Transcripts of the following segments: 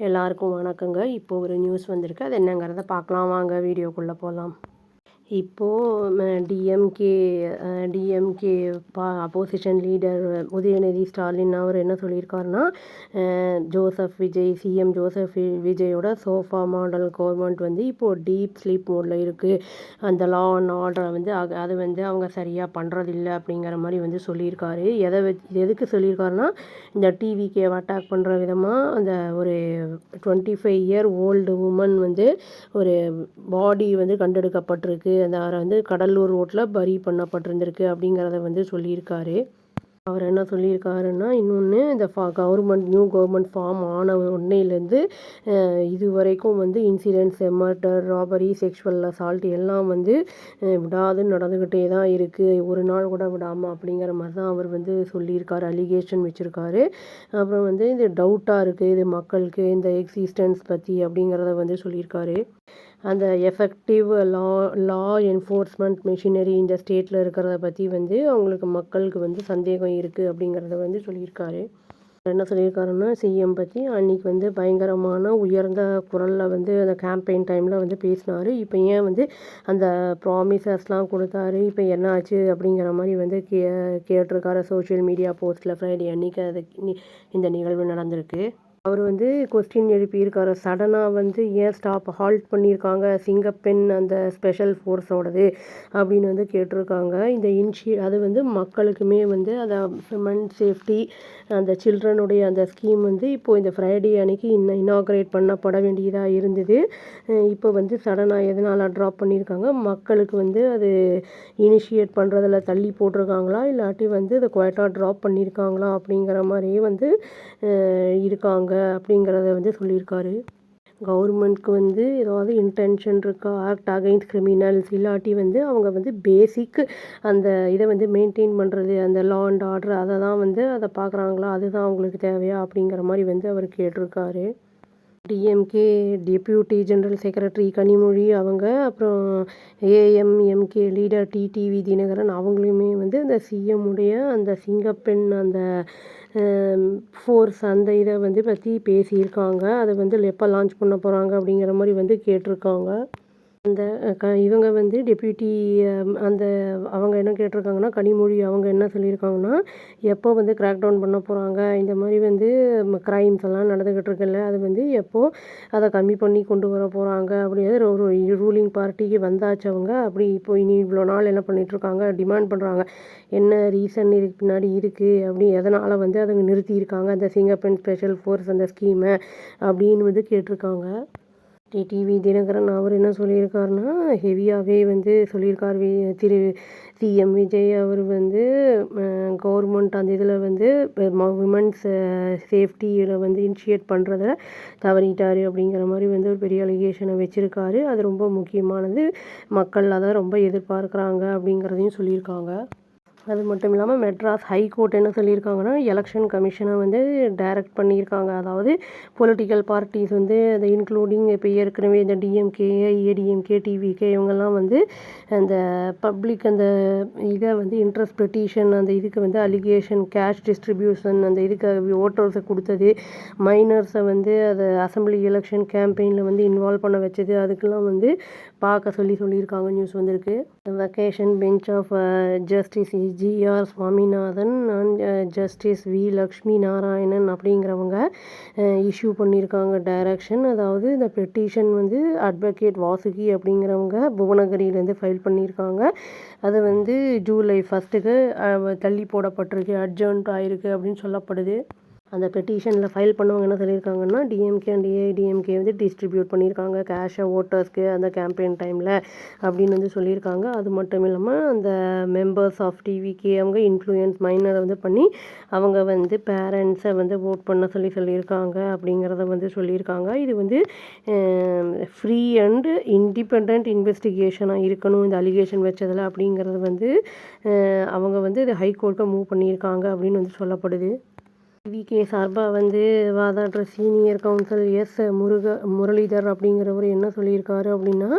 எல்லாருக்கும் வணக்கங்க. இப்போ ஒரு நியூஸ் வந்திருக்கு. அது என்னங்கிறத பார்க்கலாம் வாங்க வீடியோக்குள்ளே போகலாம். இப்போது டிஎம்கே அப்போசிஷன் லீடர் உதயநிதி ஸ்டாலின் அவர் என்ன சொல்லியிருக்காருன்னா, சிஎம் ஜோசப் விஜயோட சோஃபா மாடல் கவர்மெண்ட் வந்து இப்போது டீப் ஸ்லீப் மோடில் இருக்குது. அந்த லா அண்ட் ஆர்டரை வந்து அது வந்து அவங்க சரியாக பண்ணுறதில்ல அப்படிங்கிற மாதிரி வந்து சொல்லியிருக்காரு. எதுக்கு சொல்லியிருக்காருன்னா, இந்த டிவிகேவை அட்டாக் பண்ணுற விதமாக அந்த ஒரு 25 இயர் ஓல்டு உமன் வந்து ஒரு பாடி வந்து கண்டெடுக்கப்பட்டிருக்கு. அவரை வந்து கடலூர் ரோட்டில் பரி பண்ணப்பட்டிருந்திருக்கு அப்படிங்கிறத வந்து சொல்லியிருக்காரு. அவர் என்ன சொல்லியிருக்காருன்னா, இன்னொன்று இந்த நியூ கவர்மெண்ட் ஃபார்ம் ஆன உடனேலேருந்து இது வரைக்கும் வந்து incidents, murder, robbery, sexual assault எல்லாம் வந்து விடாது நடந்துக்கிட்டே தான் இருக்குது. ஒரு நாள் கூட விடாமல் அப்படிங்கிற மாதிரி தான் அவர் வந்து சொல்லியிருக்காரு. அலிகேஷன் வச்சுருக்காரு. அப்புறம் வந்து இது டவுட்டாக இருக்குது இது மக்களுக்கு இந்த எக்ஸிஸ்டன்ஸ் பற்றி அப்படிங்கிறத வந்து சொல்லியிருக்காரு. அந்த எஃபெக்டிவ் லா என்ஃபோர்ஸ்மெண்ட் மெஷினரி இந்த ஸ்டேட்டில் இருக்கிறத பற்றி வந்து அவங்களுக்கு மக்களுக்கு வந்து சந்தேகம் இருக்குது அப்படிங்கிறத வந்து சொல்லியிருக்காரு. என்ன சொல்லியிருக்காருன்னா, சிஎம் பற்றி அன்றைக்கி வந்து பயங்கரமான உயர்ந்த குரலில் வந்து அந்த கேம்பெயின் டைமில் வந்து பேசினார். இப்போ ஏன் வந்து அந்த ப்ராமிசஸ்லாம் கொடுத்தாரு, இப்போ என்ன ஆச்சு அப்படிங்கிற மாதிரி வந்து கேட்டிருக்காரு சோஷியல் மீடியா போஸ்ட்டில். ஃப்ரைடே அன்றைக்கி இந்த நிகழ்வு நடந்திருக்கு. அவர் வந்து கொஸ்டின் எழுப்பியிருக்காரு. சடனாக வந்து ஏன் ஹால்ட் பண்ணியிருக்காங்க சிங்கப்பெண் அந்த ஸ்பெஷல் ஃபோர்ஸோடது அப்படின்னு வந்து கேட்டிருக்காங்க. அது வந்து மக்களுக்குமே வந்து அதை விமன் சேஃப்டி அந்த சில்ட்ரனுடைய அந்த ஸ்கீம் வந்து இப்போது இந்த ஃப்ரைடே அன்னைக்கு இனாக்ரேட் பண்ணப்பட வேண்டியதாக இருந்தது. இப்போ வந்து சடனாக எதனால் ட்ராப் பண்ணியிருக்காங்க, மக்களுக்கு வந்து அது இனிஷியேட் பண்ணுறதில் தள்ளி போட்டிருக்காங்களா இல்லாட்டி வந்து அதை குவைட்டாக ட்ராப் பண்ணியிருக்காங்களா அப்படிங்கிற மாதிரியே வந்து இருக்காங்க அப்படிங்கிறத வந்து சொல்லியிருக்காரு. கவர்மெண்ட்க்கு வந்து ஏதாவது இன்டென்ஷன் இருக்கா, ஆக்ட் அகைன்ஸ்ட் கிரிமினல்ஸ் இல்லாட்டி வந்து அவங்க வந்து பேசிக் அந்த இதை வந்து மெயின்டைன் பண்ணுறது அந்த லா அண்ட் ஆர்டர் அதை பார்க்குறாங்களா, அதுதான் அவங்களுக்கு தேவையா அப்படிங்கிற மாதிரி வந்து அவர் கேட்டிருக்காரு. DMK deputy general secretary Kanimozhi அவங்க, அப்புறம் ஏஎம்எம்கே லீடர் டிடிவி தினகரன் அவங்களுமே வந்து அந்த சிஎம் உடைய அந்த சிங்கப்பெண் அந்த ஃபோர்ஸ் அந்த இதை வந்து பற்றி பேசியிருக்காங்க. அதை வந்து எப்போ லான்ச் பண்ண போகிறாங்க அப்படிங்கிற மாதிரி வந்து கேட்டிருக்காங்க. அந்த இவங்க வந்து டெப்யூட்டி அந்த அவங்க என்ன கேட்டிருக்காங்கன்னா, கனிமொழி அவங்க என்ன சொல்லியிருக்காங்கன்னா, எப்போ வந்து கிராக் டவுன் பண்ண போகிறாங்க, இந்த மாதிரி வந்து க்ரைம்ஸ் எல்லாம் நடந்துக்கிட்டு இருக்குல்ல, அது வந்து எப்போது அதை கம்மி பண்ணி கொண்டு வர போகிறாங்க அப்படிங்கிறது ஒரு ரூலிங் பார்ட்டிக்கு வந்தாச்சு அவங்க. அப்படி இப்போ இனி இவ்வளோ நாள் என்ன பண்ணிகிட்ருக்காங்க, டிமாண்ட் பண்ணுறாங்க. என்ன ரீசன் இதுக்கு பின்னாடி இருக்குது அப்படி எதனால் வந்து அதை நிறுத்தியிருக்காங்க அந்த சிங்கப்பெண் ஸ்பெஷல் ஃபோர்ஸ் அந்த ஸ்கீமை அப்படின்னு வந்து கேட்டிருக்காங்க. டிடிவி தினகரன் அவர் என்ன சொல்லியிருக்காருன்னா, ஹெவியாகவே வந்து சொல்லியிருக்கார். சிஎம் விஜய் அவர் வந்து கவர்மெண்ட் அந்த இதில் வந்து விமன்ஸ் சேஃப்டியில் வந்து இனிஷியேட் பண்ணுறத தவறிட்டார் அப்படிங்கிற மாதிரி வந்து ஒரு பெரிய அலிகேஷனை வச்சுருக்காரு. அது ரொம்ப முக்கியமானது, மக்கள் அதை ரொம்ப எதிர்பார்க்குறாங்க அப்படிங்கிறதையும் சொல்லியிருக்காங்க. அது மட்டும் இல்லாமல் மெட்ராஸ் ஹைகோர்ட் என்ன சொல்லியிருக்காங்கன்னா, எலெக்ஷன் கமிஷனை வந்து டைரக்ட் பண்ணியிருக்காங்க. அதாவது பொலிட்டிக்கல் பார்ட்டிஸ் வந்து அந்த இன்க்ளூடிங் இப்போ ஏற்கனவே இந்த டிஎம்கே, ஏடிஎம்கே, டிவிகே இவங்கெல்லாம் வந்து அந்த பப்ளிக் அந்த இதை வந்து இன்ட்ரெஸ்ட் பெட்டிஷன் அந்த இதுக்கு வந்து அலிகேஷன் கேஷ் டிஸ்ட்ரிபியூஷன் அந்த இதுக்கு ஓட்டர்ஸை கொடுத்தது, மைனர்ஸை வந்து அதை அசம்பிளி எலெக்ஷன் கேம்பெயினில் வந்து இன்வால்வ் பண்ண வச்சது, அதுக்கெல்லாம் வந்து பார்க்க சொல்லியிருக்காங்க. நியூஸ் வந்திருக்கு. Vacation bench of justice GR Swaminathan and justice V Lakshmi Narayanan அப்படிங்கிறவங்க இஷ்யூ பண்ணியிருக்காங்க டைரக்ஷன். அதாவது இந்த பெட்டிஷன் வந்து அட்வொகேட் வாசுகி அப்படிங்கிறவங்க புவனகிரியிலேருந்து ஃபைல் பண்ணியிருக்காங்க. அது வந்து ஜூலை 1 தள்ளி போடப்பட்டிருக்கு, அட்ஜர்ன்ட் ஆயிருக்கு அப்படின்னு சொல்லப்படுது. அந்த பெட்டிஷனில் ஃபைல் பண்ணவங்க என்ன சொல்லியிருக்காங்கன்னா, டிஎம்கே அண்ட் ஏடிஎம்கே வந்து டிஸ்ட்ரிபியூட் பண்ணியிருக்காங்க கேஷை ஓட்டர்ஸ்க்கு அந்த கேம்பெயின் டைமில் அப்படின்னு வந்து சொல்லியிருக்காங்க. அது மட்டும் இல்லாமல் அந்த மெம்பர்ஸ் ஆஃப் டிவிகே அவங்க இன்ஃப்ளூயன்ஸ் மைனரை வந்து பண்ணி அவங்க வந்து பேரண்ட்ஸை வந்து ஓட் பண்ண சொல்லியிருக்காங்க அப்படிங்கிறத வந்து சொல்லியிருக்காங்க. இது வந்து ஃப்ரீ அண்டு இண்டிபெண்ட் இன்வெஸ்டிகேஷனாக இருக்கணும் இந்த அலிகேஷன் வச்சதில் அப்படிங்கிறது வந்து அவங்க வந்து இது ஹைகோர்ட்டை மூவ் பண்ணியிருக்காங்க அப்படின்னு வந்து சொல்லப்படுது. விகே சார்பாக வந்து வாதாடுற சீனியர் கவுன்சில் முரளிதர் அப்படிங்கிறவர் என்ன சொல்லியிருக்காரு அப்படின்னா,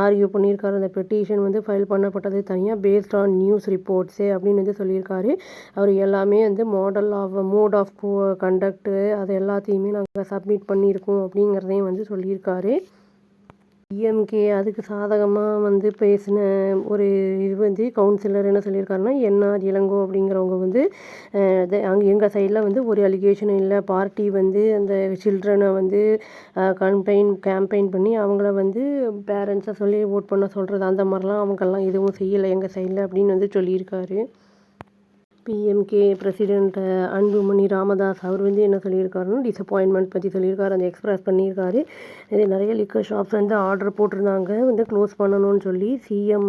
ஆர்கியூ பண்ணியிருக்காரு. அந்த பெட்டிஷன் வந்து ஃபைல் பண்ணப்பட்டது தனியாக பேஸ்ட் ஆன் நியூஸ் ரிப்போர்ட்ஸு அப்படின்னு வந்து சொல்லியிருக்காரு. அவர் எல்லாமே வந்து மோட் ஆஃப் கண்டக்ட்டு அது எல்லாத்தையுமே நாங்கள் சப்மிட் பண்ணியிருக்கோம் அப்படிங்கிறதையும் வந்து சொல்லியிருக்காரு. டிஎம்கே அதுக்கு சாதகமாக வந்து பேசின ஒரு இது வந்து கவுன்சிலர் என்ன சொல்லியிருக்காருன்னா, என்ஆர் இளங்கோ அப்படிங்கிறவங்க வந்து அங்கே எங்கள் சைடில் வந்து ஒரு அலிகேஷனும் இல்லை. பார்ட்டி வந்து அந்த சில்ட்ரனை வந்து கேம்பெயின் பண்ணி அவங்கள வந்து பேரண்ட்ஸை சொல்லி ஓட் பண்ண சொல்கிறது அந்த மாதிரிலாம் அவங்கெல்லாம் எதுவும் செய்யலை எங்கள் சைடில் அப்படின்னு வந்து சொல்லியிருக்காரு. பிஎம்கே பிரசிடெண்ட் அன்புமணி ராமதாஸ் அவர் வந்து என்ன சொல்லியிருக்காருன்னா, டிசப்பாயின்மெண்ட் பற்றி சொல்லியிருக்காரு. அந்த எக்ஸ்பிரஸ் பண்ணியிருக்காரு. இது நிறைய லிக்கர் ஷாப்ஸ் வந்து ஆர்டர் போட்டிருந்தாங்க வந்து க்ளோஸ் பண்ணணும்னு சொல்லி சிஎம்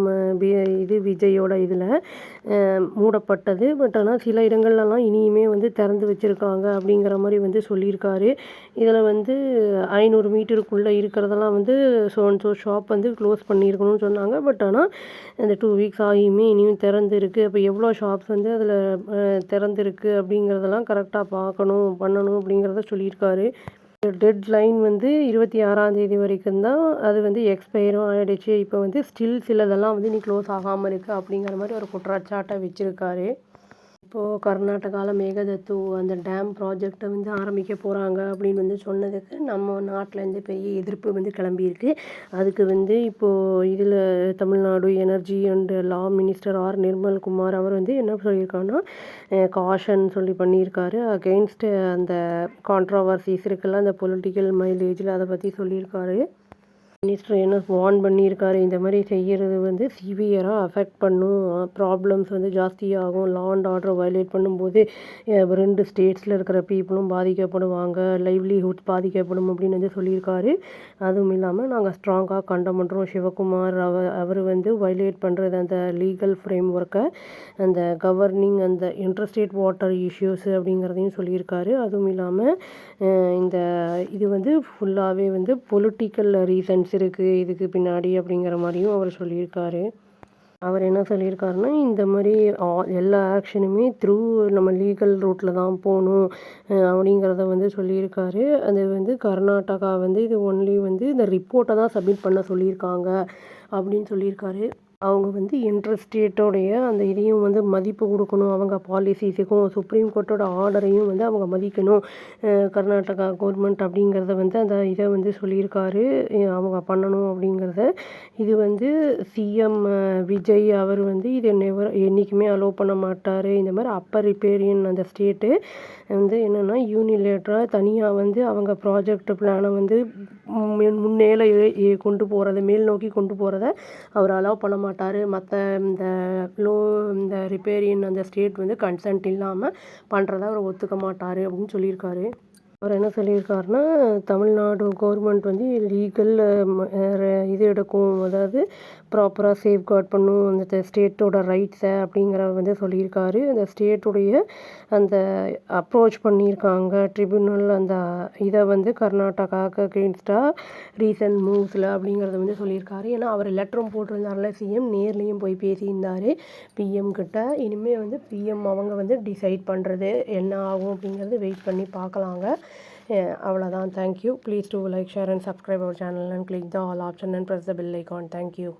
விஜயோட இதில் மூடப்பட்டது. பட் ஆனால் சில இடங்கள்லாம் இனியுமே வந்து திறந்து வச்சுருக்காங்க அப்படிங்கிற மாதிரி வந்து சொல்லியிருக்காரு. இதில் வந்து 500 மீட்டருக்குள்ளே இருக்கிறதெல்லாம் வந்து ஷாப் வந்து க்ளோஸ் பண்ணியிருக்கணும்னு சொன்னாங்க. பட் ஆனால் இந்த 2 வீக்ஸ் ஆகியுமே இனியும் திறந்துருக்கு. அப்போ எவ்வளோ ஷாப்ஸ் வந்து அதில் திறந்துருக்கு அப்படிங்கிறதெல்லாம் கரெக்டாக பார்க்கணும் பண்ணணும் அப்படிங்கிறத சொல்லியிருக்காரு. டெட் லைன் வந்து 26ஆம் தேதி வரைக்கும் தான் அது வந்து எக்ஸ்பயரும் ஆகிடுச்சு. இப்போ வந்து ஸ்டில் சிலதெல்லாம் வந்து நீ க்ளோஸ் ஆகாமல் இருக்குது அப்படிங்கிற மாதிரி ஒரு குற்றச்சாட்டை வச்சுருக்காரு. இப்போது கர்நாடகாவில் மேகதத்து அந்த டேம் ப்ராஜெக்டை வந்து ஆரம்பிக்க போகிறாங்க அப்படின்னு வந்து சொன்னதுக்கு நம்ம நாட்டிலேருந்து பெரிய எதிர்ப்பு வந்து கிளம்பியிருக்கு. அதுக்கு வந்து இப்போது இதில் Tamil Nadu energy and law minister Nirmal Kumar அவர் வந்து என்ன சொல்லியிருக்காருன்னா, காஷன் சொல்லி பண்ணியிருக்காரு. அகெயின்ஸ்ட் அந்த கான்ட்ரவர்சிஸ் இருக்குல்ல அந்த பொலிட்டிக்கல் மைலேஜில் அதை பற்றி சொல்லியிருக்காரு. மினிஸ்டர் என்ன வார்ன் பண்ணியிருக்காரு, இந்த மாதிரி செய்கிறது வந்து சிவியராக அஃபெக்ட் பண்ணும், ப்ராப்ளம்ஸ் வந்து ஜாஸ்தியாகும், லா அண்ட் ஆர்டர் வயலேட் பண்ணும்போது 2 ஸ்டேட்ஸில் இருக்கிற பீப்புளும் பாதிக்கப்படுவாங்க, லைவ்லிஹுட்ஸ் பாதிக்கப்படும் அப்படின்னு வந்து சொல்லியிருக்காரு. அதுவும் இல்லாமல் நாங்கள் ஸ்ட்ராங்காக கண்டம் பண்ணுறோம். சிவகுமார் அவர் வந்து வயலேட் பண்ணுறது அந்த லீகல் ஃப்ரேம் ஒர்க்கை, அந்த கவர்னிங் அந்த இன்டர்ஸ்டேட் வாட்டர் இஷ்யூஸ் அப்படிங்கிறதையும் சொல்லியிருக்காரு. அதுவும் இல்லாமல் இந்த இது வந்து ஃபுல்லாகவே வந்து பொலிட்டிக்கல் ரீசன்ஸ் இருக்குது இதுக்கு பின்னாடி அப்படிங்கிற மாதிரியும் அவர் சொல்லியிருக்காரு. அவர் என்ன சொல்லியிருக்காருன்னா, இந்த மாதிரி எல்லா ஆக்ஷனுமே நம்ம லீகல் ரூட்டில் தான் போகணும் அப்படிங்கிறத வந்து சொல்லியிருக்காரு. அது வந்து கர்நாடகா வந்து இது ஒன்லி வந்து இந்த ரிப்போர்ட்டை தான் சப்மிட் பண்ண சொல்லியிருக்காங்க அப்படின்னு சொல்லியிருக்காரு. அவங்க வந்து இன்டர்ஸ்டேட்டோடைய அந்த இதையும் வந்து மதிப்பு கொடுக்கணும், அவங்க பாலிசிஸுக்கும் சுப்ரீம் கோர்ட்டோட ஆர்டரையும் வந்து அவங்க மதிக்கணும் கர்நாடகா கவர்மெண்ட் அப்படிங்கிறத வந்து அந்த இதை வந்து சொல்லியிருக்காரு அவங்க பண்ணணும் அப்படிங்கிறத. இது வந்து சிஎம் விஜய் அவர் வந்து இதை என்றைக்குமே அலோவ் பண்ண மாட்டார். இந்த மாதிரி அப்பர் ரிப்பேரியன் அந்த ஸ்டேட்டு வந்து என்னென்னா யூனிலேட்டராக தனியாக வந்து அவங்க ப்ராஜெக்ட் பிளானை வந்து முன்னேல கொண்டு போகிறத மேல் நோக்கி கொண்டு போகிறத அவர் அலோவ் பண்ண மாட்டார். மற்ற இந்த ரிப்பேரியன் அந்த ஸ்டேட் வந்து கன்சென்ட் இல்லாமல் பண்ணுறத அவர் ஒத்துக்க மாட்டார் அப்படின்னு சொல்லியிருக்காரு. அவர் என்ன சொல்லியிருக்காருன்னா, தமிழ்நாடு கவர்மெண்ட் வந்து லீகல் இது எடுக்கும், அதாவது ப்ராப்பராக சேஃப்கார்ட் பண்ணும் அந்த ஸ்டேட்டோட ரைட்ஸை அப்படிங்கிறவர் வந்து சொல்லியிருக்காரு. அந்த ஸ்டேட்டுடைய அந்த அப்ரோச் பண்ணியிருக்காங்க ட்ரிபியூனல் அந்த இதை வந்து கர்நாடகாவுக்கு அகெயின்ஸ்டாக ரீசன்ட் மூவ்ஸில் அப்படிங்கிறத வந்து சொல்லியிருக்காரு. ஏன்னா அவர் லெட்டரும் போட்டிருந்தார்ல சிஎம், நேர்லேயும் போய் பேசியிருந்தார் பிஎம் கிட்ட. இனிமேல் வந்து பிஎம் அவங்க வந்து டிசைட் பண்ணுறது என்ன ஆகும் அப்படிங்கிறது வெயிட் பண்ணி பார்க்கலாங்க. அவ்வளோதான். Thank you. Please do like, share and subscribe our channel and click the all option and press the bell icon. Thank you.